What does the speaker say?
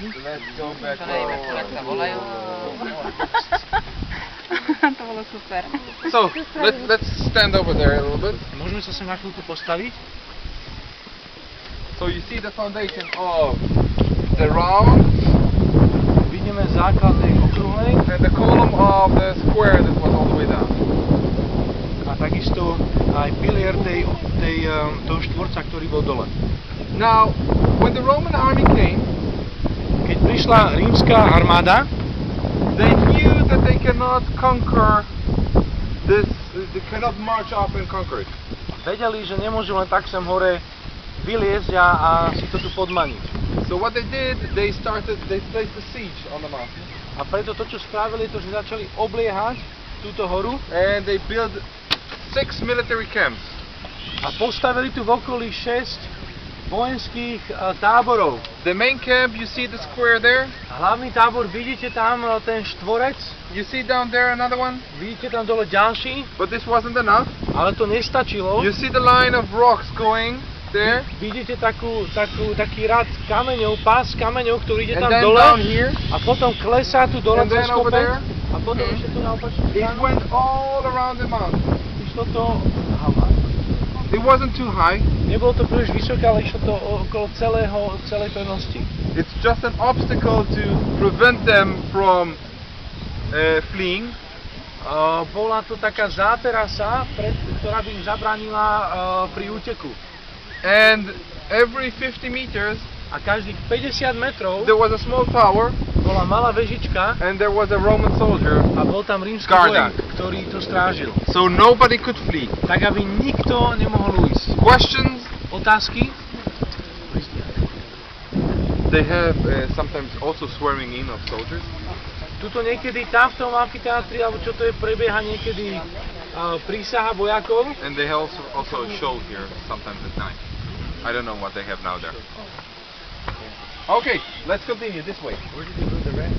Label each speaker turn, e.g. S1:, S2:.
S1: Let's go back.
S2: To neviem, jak sa volajú.
S3: To bolo super.
S1: So, let's stand over there a little bit.
S4: Môžeme sa sem na chvíľku postaviť?
S1: So you see the foundation of the round
S4: Vidíme základ tej okrúhlej
S1: and the column of the square that was all the way down.
S4: a takisto aj pilier toho štvorca, ktorý bol dole.
S1: Now, when the Roman army came,
S4: Keď prišla rímska armáda,
S1: they knew that they cannot conquer this, they cannot march up and conquer it.
S4: vedeli, že nemôžu len tak sem hore vyliezť a si to tu podmaniť.
S1: So what they did, they placed a siege on the mountain.
S4: A preto to, čo spravili, to, že začali obliehať túto horu
S1: And they built 6 military camps.
S4: a postavili tu v okolí 6 vojenských táborov.
S1: The main camp, you see the square there?
S4: Hlavný tábor, vidíte tam ten štvorec,
S1: You see down there another one?
S4: vidíte tam dole ďalší,
S1: But this wasn't enough.
S4: ale to nestačilo.
S1: You see the line of rocks going there?
S4: Vidíte taký rad kameňov, pás kameňov, ktorý ide
S1: And
S4: tam
S1: then
S4: dole
S1: down here?
S4: a potom klesá tu dole
S1: And
S4: cez
S1: then over
S4: kopec
S1: there?
S4: a potom ešte tu na opačnú
S1: It
S4: stranu.
S1: went all around the mountain.
S4: Išlo to,
S1: It wasn't too high.
S4: nebolo to príliš vysoké, ale išlo to okolo celej pevnosti.
S1: It's just an obstacle to prevent them from fleeing.
S4: Bola to taká záterasa, ktorá by im zabránila pri úteku.
S1: And every 50 meters
S4: A každých 50 metrov
S1: there was a small tower
S4: bola malá vežička
S1: and there was a Roman soldier.
S4: a bol tam rímsky
S1: Guarding.
S4: vojak, ktorý to strážil.
S1: So nobody could flee.
S4: Tak aby nikto nemohol ujsť.
S1: Questions?
S4: Otázky?
S1: They have sometimes also swearing in of soldiers.
S4: Tuto niekedy tam v tom amfiteátri, alebo čo to je, prebieha niekedy prísaha vojakov.
S1: And they also show here sometimes at night. I don't know what they have now there. Okay, let's continue this way.
S4: Where did you put the rest?